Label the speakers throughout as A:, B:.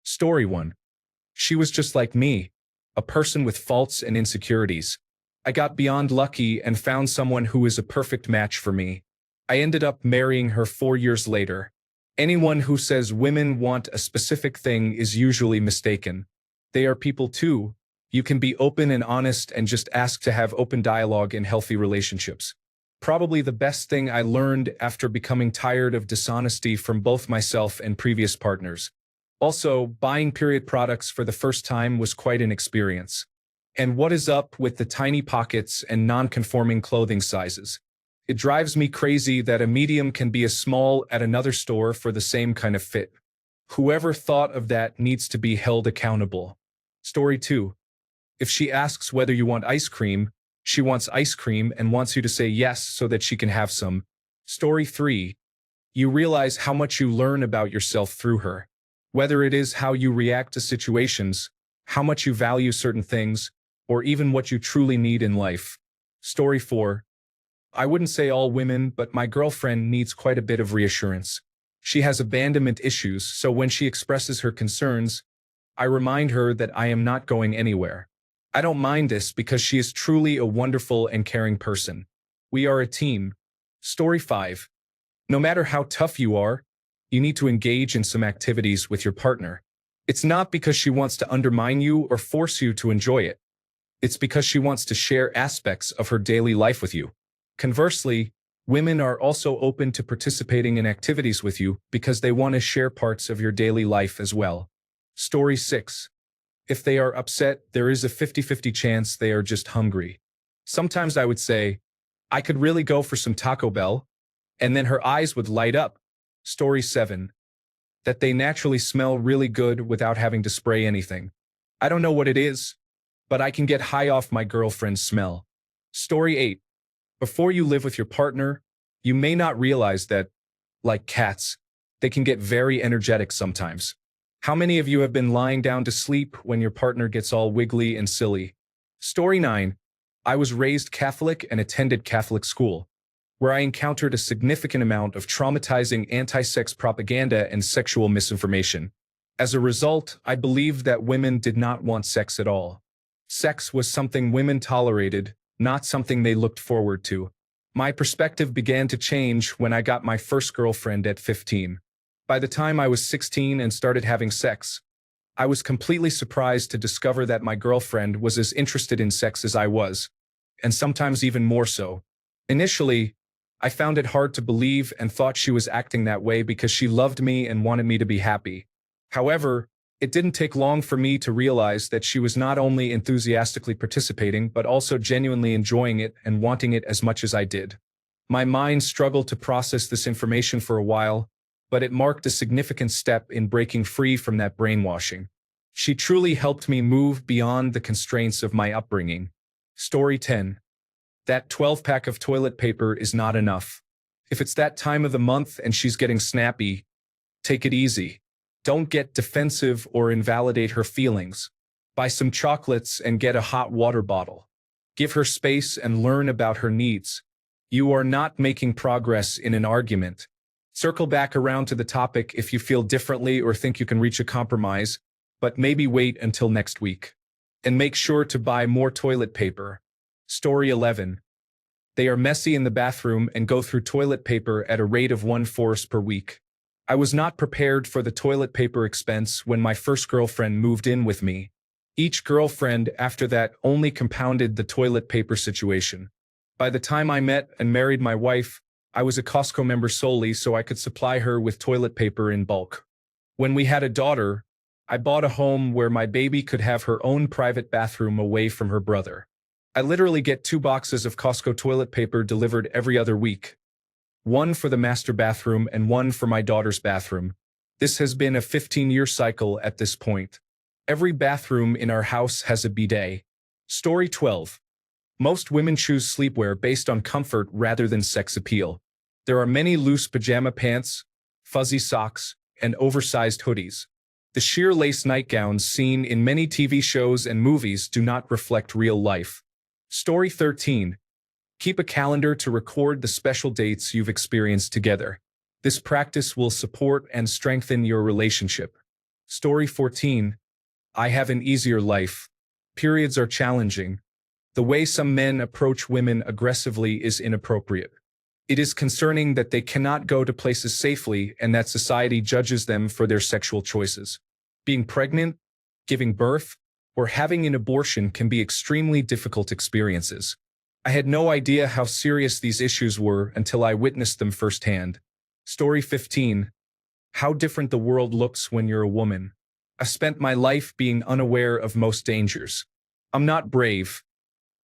A: Story 1. She was just like me, a person with faults and insecurities. I got beyond lucky and found someone who is a perfect match for me. I ended up marrying her 4 years later. Anyone who says women want a specific thing is usually mistaken. They are people too. You can be open and honest and just ask to have open dialogue in healthy relationships. Probably the best thing I learned after becoming tired of dishonesty from both myself and previous partners. Also, buying period products for the first time was quite an experience. And what is up with the tiny pockets and non-conforming clothing sizes? It drives me crazy that a medium can be a small at another store for the same kind of fit. Whoever thought of that needs to be held accountable. Story 2. If she asks whether you want ice cream, she wants ice cream and wants you to say yes so that she can have some. Story 3. You realize how much you learn about yourself through her. Whether it is how you react to situations, how much you value certain things, or even what you truly need in life. Story 4. I wouldn't say all women, but my girlfriend needs quite a bit of reassurance. She has abandonment issues, so when she expresses her concerns, I remind her that I am not going anywhere. I don't mind this because she is truly a wonderful and caring person. We are a team. Story 5. No matter how tough you are, you need to engage in some activities with your partner. It's not because she wants to undermine you or force you to enjoy it. It's because she wants to share aspects of her daily life with you. Conversely, women are also open to participating in activities with you because they want to share parts of your daily life as well. Story 6. If they are upset, there is a 50-50 chance they are just hungry. Sometimes I would say, I could really go for some Taco Bell, and then her eyes would light up. Story 7. That they naturally smell really good without having to spray anything. I don't know what it is, but I can get high off my girlfriend's smell. Story 8. Before you live with your partner, you may not realize that, like cats, they can get very energetic sometimes. How many of you have been lying down to sleep when your partner gets all wiggly and silly? Story 9. I was raised Catholic and attended Catholic school, where I encountered a significant amount of traumatizing anti-sex propaganda and sexual misinformation. As a result, I believed that women did not want sex at all. Sex was something women tolerated, not something they looked forward to. My perspective began to change when I got my first girlfriend at 15. By the time I was 16 and started having sex, I was completely surprised to discover that my girlfriend was as interested in sex as I was, and sometimes even more so. Initially, I found it hard to believe and thought she was acting that way because she loved me and wanted me to be happy. However, it didn't take long for me to realize that she was not only enthusiastically participating but also genuinely enjoying it and wanting it as much as I did. My mind struggled to process this information for a while, but it marked a significant step in breaking free from that brainwashing. She truly helped me move beyond the constraints of my upbringing. Story 10. That 12-pack of toilet paper is not enough. If it's that time of the month and she's getting snappy, take it easy. Don't get defensive or invalidate her feelings. Buy some chocolates and get a hot water bottle. Give her space and learn about her needs. You are not making progress in an argument. Circle back around to the topic if you feel differently or think you can reach a compromise, but maybe wait until next week. And make sure to buy more toilet paper. Story 11. They are messy in the bathroom and go through toilet paper at a rate of 1 force per week. I was not prepared for the toilet paper expense when my first girlfriend moved in with me. Each girlfriend after that only compounded the toilet paper situation. By the time I met and married my wife, I was a Costco member solely so I could supply her with toilet paper in bulk. When we had a daughter, I bought a home where my baby could have her own private bathroom away from her brother. I literally get 2 boxes of Costco toilet paper delivered every other week. One for the master bathroom and one for my daughter's bathroom. This has been a 15-year cycle at this point. Every bathroom in our house has a bidet. Story 12. Most women choose sleepwear based on comfort rather than sex appeal. There are many loose pajama pants, fuzzy socks, and oversized hoodies. The sheer lace nightgowns seen in many TV shows and movies do not reflect real life. Story 13. Keep a calendar to record the special dates you've experienced together. This practice will support and strengthen your relationship. Story 14. I have an easier life. Periods are challenging. The way some men approach women aggressively is inappropriate. It is concerning that they cannot go to places safely and that society judges them for their sexual choices. Being pregnant, giving birth, or having an abortion can be extremely difficult experiences. I had no idea how serious these issues were until I witnessed them firsthand. Story 15. How different the world looks when you're a woman. I spent my life being unaware of most dangers. I'm not brave.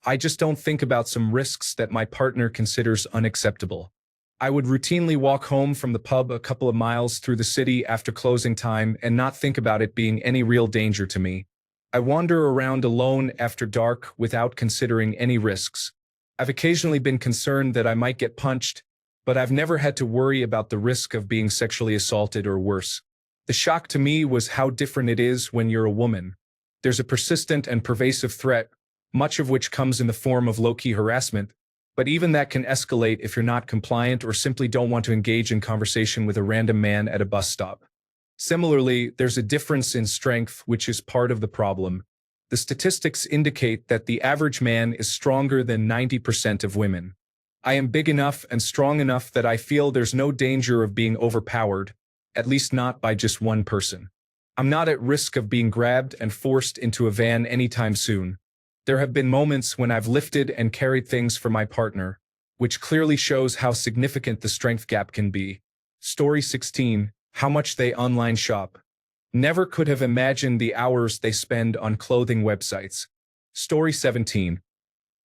A: I just don't think about some risks that my partner considers unacceptable. I would routinely walk home from the pub a couple of miles through the city after closing time and not think about it being any real danger to me. I wander around alone after dark without considering any risks. I've occasionally been concerned that I might get punched, but I've never had to worry about the risk of being sexually assaulted or worse. The shock to me was how different it is when you're a woman. There's a persistent and pervasive threat, much of which comes in the form of low-key harassment, but even that can escalate if you're not compliant or simply don't want to engage in conversation with a random man at a bus stop. Similarly, there's a difference in strength, which is part of the problem. The statistics indicate that the average man is stronger than 90% of women. I am big enough and strong enough that I feel there's no danger of being overpowered, at least not by just one person. I'm not at risk of being grabbed and forced into a van anytime soon. There have been moments when I've lifted and carried things for my partner, which clearly shows how significant the strength gap can be. Story 16. How much they online shop. Never could have imagined the hours they spend on clothing websites. Story 17.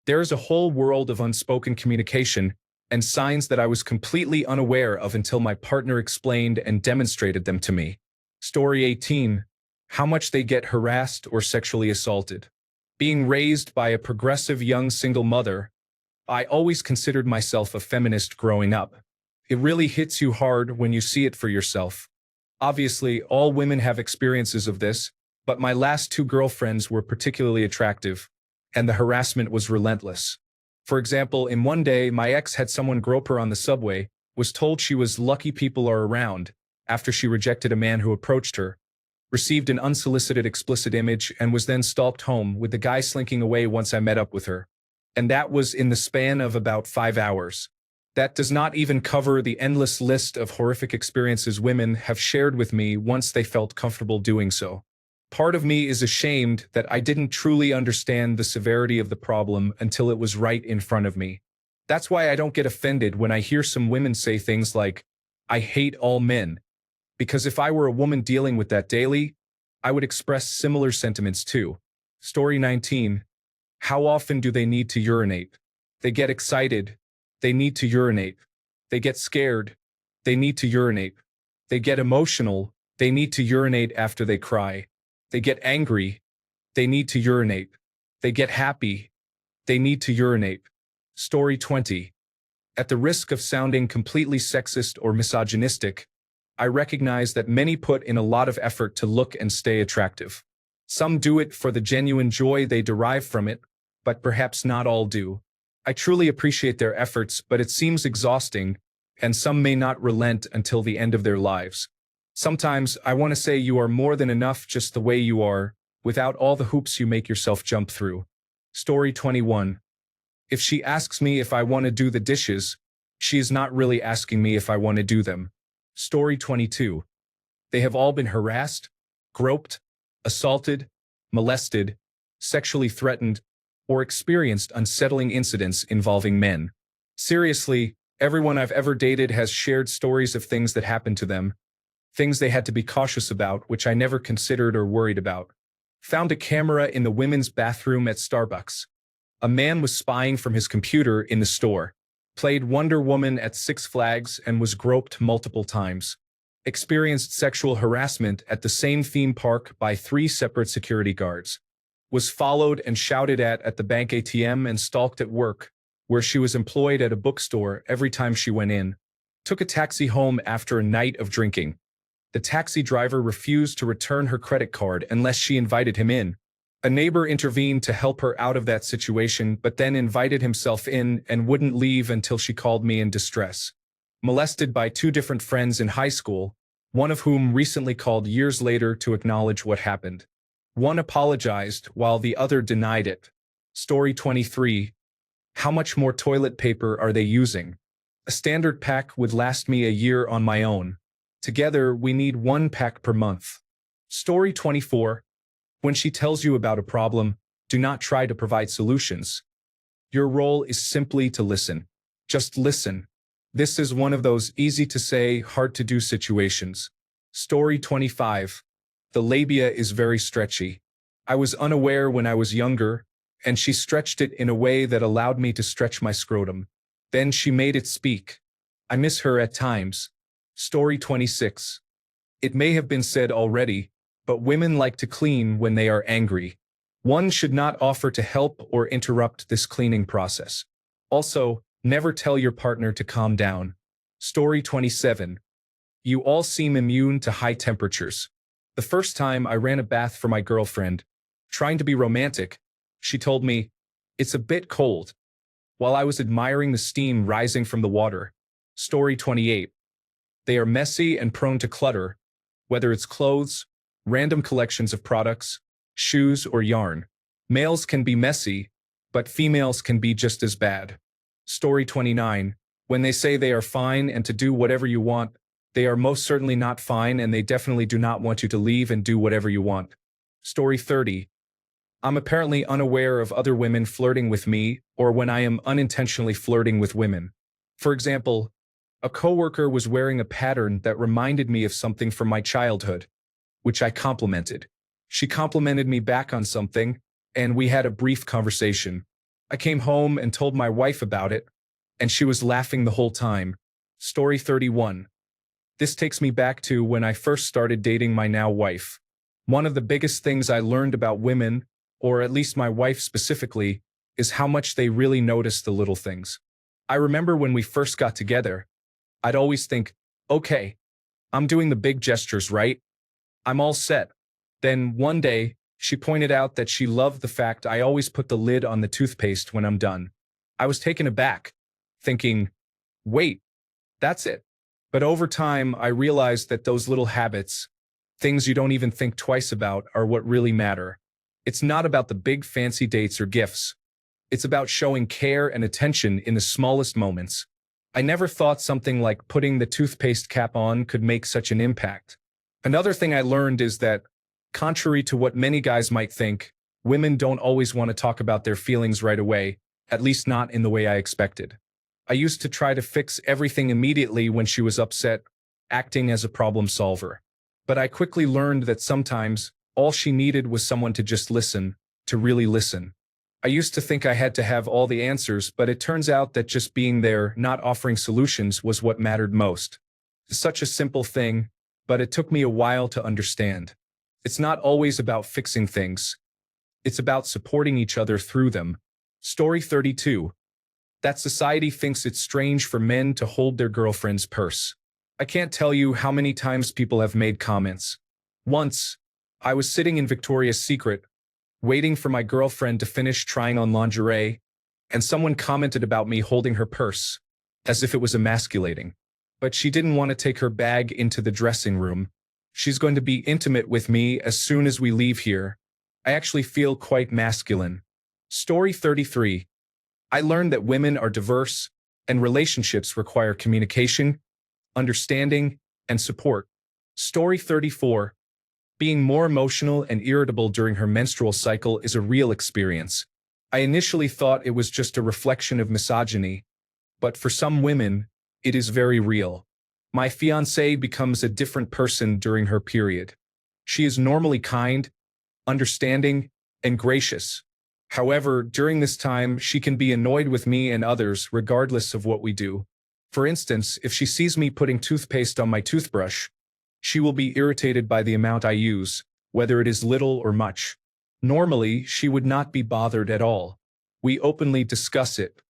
A: There is a whole world of unspoken communication and signs that I was completely unaware of until my partner explained and demonstrated them to me. Story 18. How much they get harassed or sexually assaulted. Being raised by a progressive young single mother, I always considered myself a feminist growing up. It really hits you hard when you see it for yourself. Obviously, all women have experiences of this, but my last two girlfriends were particularly attractive, and the harassment was relentless. For example, in one day, my ex had someone grope her on the subway, was told she was lucky people are around, after she rejected a man who approached her, received an unsolicited explicit image, and was then stalked home with the guy slinking away once I met up with her. And that was in the span of about 5 hours. That does not even cover the endless list of horrific experiences women have shared with me once they felt comfortable doing so. Part of me is ashamed that I didn't truly understand the severity of the problem until it was right in front of me. That's why I don't get offended when I hear some women say things like, "I hate all men." Because if I were a woman dealing with that daily, I would express similar sentiments too. Story 19. How often do they need to urinate? They get excited. They need to urinate. They get scared. They need to urinate. They get emotional. They need to urinate after they cry. They get angry. They need to urinate. They get happy. They need to urinate. Story 20. At the risk of sounding completely sexist or misogynistic, I recognize that many put in a lot of effort to look and stay attractive. Some do it for the genuine joy they derive from it, but perhaps not all do. I truly appreciate their efforts, but it seems exhausting, and some may not relent until the end of their lives. Sometimes I want to say you are more than enough just the way you are, without all the hoops you make yourself jump through. Story 21. If she asks me if I want to do the dishes, she is not really asking me if I want to do them. Story 22. They have all been harassed, groped, assaulted, molested, sexually threatened, or experienced unsettling incidents involving men. Seriously, everyone I've ever dated has shared stories of things that happened to them, things they had to be cautious about, which I never considered or worried about. Found a camera in the women's bathroom at Starbucks. A man was spying from his computer in the store. Played Wonder Woman at Six Flags and was groped multiple times. Experienced sexual harassment at the same theme park by 3 separate security guards. Was followed and shouted at the bank ATM and stalked at work, where she was employed at a bookstore every time she went in. Took a taxi home after a night of drinking. The taxi driver refused to return her credit card unless she invited him in. A neighbor intervened to help her out of that situation, but then invited himself in and wouldn't leave until she called me in distress. Molested by 2 different friends in high school, one of whom recently called years later to acknowledge what happened. One apologized while the other denied it. Story 23. How much more toilet paper are they using? A standard pack would last me a year on my own. Together, we need 1 pack per month. Story 24. When she tells you about a problem, do not try to provide solutions. Your role is simply to listen. Just listen. This is one of those easy to say, hard to do situations. Story 25. The labia is very stretchy. I was unaware when I was younger, and she stretched it in a way that allowed me to stretch my scrotum. Then she made it speak. I miss her at times. Story 26. It may have been said already, but women like to clean when they are angry. One should not offer to help or interrupt this cleaning process. Also, never tell your partner to calm down. Story 27. You all seem immune to high temperatures. The first time I ran a bath for my girlfriend, trying to be romantic, she told me, "It's a bit cold," while I was admiring the steam rising from the water. Story 28. They are messy and prone to clutter, whether it's clothes, random collections of products, shoes, or yarn. Males can be messy, but females can be just as bad. Story 29. When they say they are fine and to do whatever you want, they are most certainly not fine, and they definitely do not want you to leave and do whatever you want. Story 30. I'm apparently unaware of other women flirting with me or when I am unintentionally flirting with women. For example, a coworker was wearing a pattern that reminded me of something from my childhood, which I complimented. She complimented me back on something, and we had a brief conversation. I came home and told my wife about it, and she was laughing the whole time. Story 31. This takes me back to when I first started dating my now wife. One of the biggest things I learned about women, or at least my wife specifically, is how much they really notice the little things. I remember when we first got together, I'd always think, okay, I'm doing the big gestures, right? I'm all set. Then one day, she pointed out that she loved the fact I always put the lid on the toothpaste when I'm done. I was taken aback, thinking, wait, that's it. But over time, I realized that those little habits, things you don't even think twice about, are what really matter. It's not about the big fancy dates or gifts. It's about showing care and attention in the smallest moments. I never thought something like putting the toothpaste cap on could make such an impact. Another thing I learned is that, contrary to what many guys might think, women don't always want to talk about their feelings right away, at least not in the way I expected. I used to try to fix everything immediately when she was upset, acting as a problem solver. But I quickly learned that sometimes, all she needed was someone to just listen, to really listen. I used to think I had to have all the answers, but it turns out that just being there, not offering solutions, was what mattered most. It's such a simple thing, but it took me a while to understand. It's not always about fixing things. It's about supporting each other through them. Story 32. That society thinks it's strange for men to hold their girlfriend's purse. I can't tell you how many times people have made comments. Once, I was sitting in Victoria's Secret, waiting for my girlfriend to finish trying on lingerie, and someone commented about me holding her purse, as if it was emasculating. But she didn't want to take her bag into the dressing room. She's going to be intimate with me as soon as we leave here. I actually feel quite masculine. Story 33. I learned that women are diverse, and relationships require communication, understanding, and support. Story 34. Being more emotional and irritable during her menstrual cycle is a real experience. I initially thought it was just a reflection of misogyny, but for some women, it is very real. My fiancée becomes a different person during her period. She is normally kind, understanding, and gracious. However, during this time, she can be annoyed with me and others regardless of what we do. For instance, if she sees me putting toothpaste on my toothbrush, she will be irritated by the amount I use, whether it is little or much. Normally, she would not be bothered at all. We openly discuss it.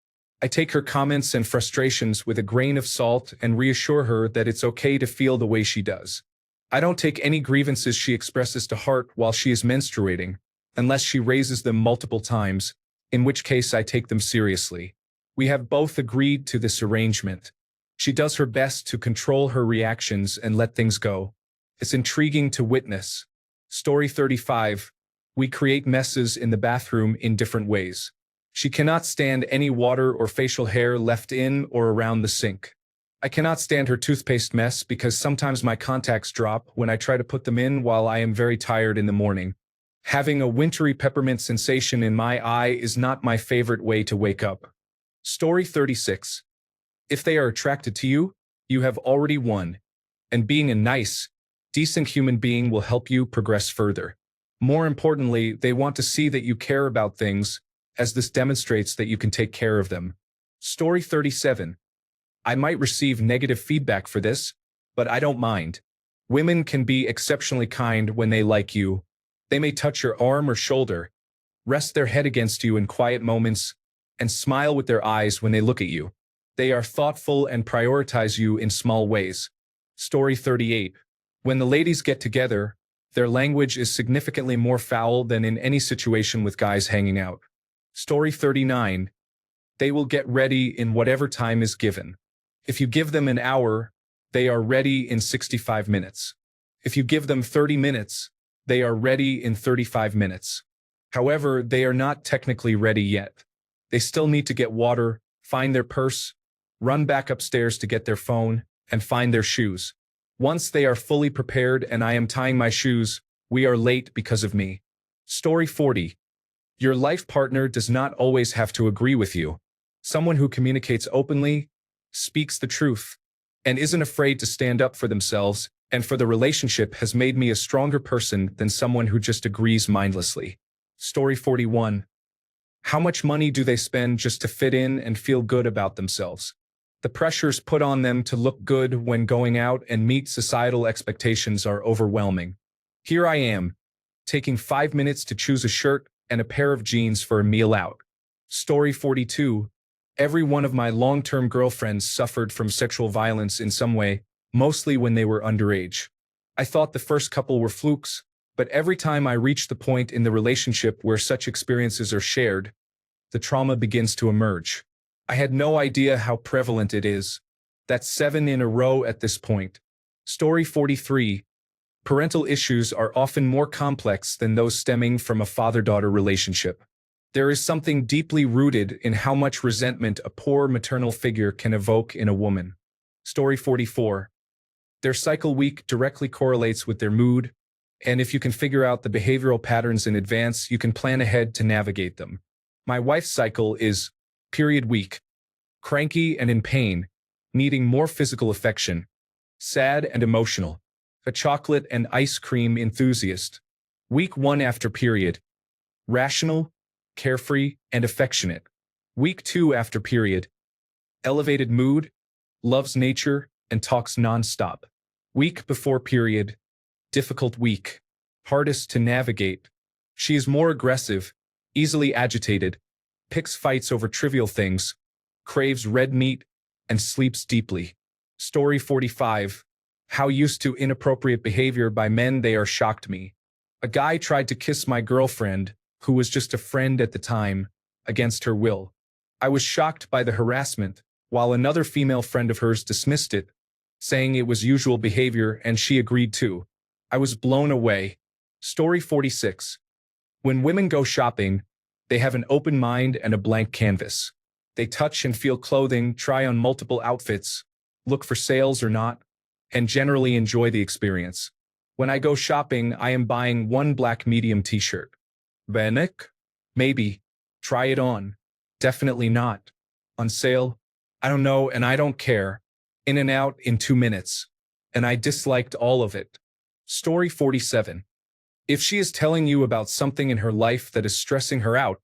A: I take her comments and frustrations with a grain of salt and reassure her that it's okay to feel the way she does. I don't take any grievances she expresses to heart while she is menstruating, unless she raises them multiple times, in which case I take them seriously. We have both agreed to this arrangement. She does her best to control her reactions and let things go. It's intriguing to witness. Story 35. We create messes in the bathroom in different ways. She cannot stand any water or facial hair left in or around the sink. I cannot stand her toothpaste mess because sometimes my contacts drop when I try to put them in while I am very tired in the morning. Having a wintry peppermint sensation in my eye is not my favorite way to wake up. Story 36. If they are attracted to you, you have already won. And being a nice, decent human being will help you progress further. More importantly, they want to see that you care about things, as this demonstrates that you can take care of them. Story 37. I might receive negative feedback for this, but I don't mind. Women can be exceptionally kind when they like you. They may touch your arm or shoulder, rest their head against you in quiet moments, and smile with their eyes when they look at you. They are thoughtful and prioritize you in small ways. Story 38. When the ladies get together, their language is significantly more foul than in any situation with guys hanging out. Story 39. They will get ready in whatever time is given. If you give them an hour, they are ready in 65 minutes. If you give them 30 minutes, they are ready in 35 minutes. However, they are not technically ready yet. They still need to get water, find their purse, run back upstairs to get their phone, and find their shoes. Once they are fully prepared and I am tying my shoes, we are late because of me. Story 40. Your life partner does not always have to agree with you. Someone who communicates openly, speaks the truth, and isn't afraid to stand up for themselves and for the relationship has made me a stronger person than someone who just agrees mindlessly. Story 41. How much money do they spend just to fit in and feel good about themselves? The pressures put on them to look good when going out and meet societal expectations are overwhelming. Here I am, taking 5 minutes to choose a shirt and a pair of jeans for a meal out. Story 42. Every one of my long-term girlfriends suffered from sexual violence in some way, mostly when they were underage. I thought the first couple were flukes, but every time I reach the point in the relationship where such experiences are shared, the trauma begins to emerge. I had no idea how prevalent it is. That's 7 in a row at this point. Story 43. Parental issues are often more complex than those stemming from a father-daughter relationship. There is something deeply rooted in how much resentment a poor maternal figure can evoke in a woman. Story 44. Their cycle week directly correlates with their mood, and if you can figure out the behavioral patterns in advance, you can plan ahead to navigate them. My wife's cycle is period week, cranky and in pain, needing more physical affection, sad and emotional, a chocolate and ice cream enthusiast. Week 1 after period, rational, carefree, and affectionate. Week 2 after period, elevated mood, loves nature, and talks nonstop. Week before period, difficult week, hardest to navigate. She is more aggressive, easily agitated, picks fights over trivial things, craves red meat, and sleeps deeply. Story 45. How used to inappropriate behavior by men they are shocked me. A guy tried to kiss my girlfriend, who was just a friend at the time, against her will. I was shocked by the harassment, while another female friend of hers dismissed it, saying it was usual behavior and she agreed too. I was blown away. Story 46. When women go shopping, they have an open mind and a blank canvas. They touch and feel clothing, try on multiple outfits, look for sales or not, and generally enjoy the experience. When I go shopping, I am buying one black medium t-shirt. Vanek? Maybe. Try it on. Definitely not. On sale? I don't know and I don't care. In and out in 2 minutes. And I disliked all of it. Story 47. If she is telling you about something in her life that is stressing her out,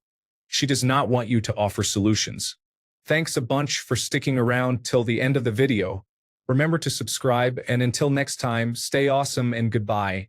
A: she does not want you to offer solutions. Thanks a bunch for sticking around till the end of the video. Remember to subscribe and until next time, stay awesome and goodbye.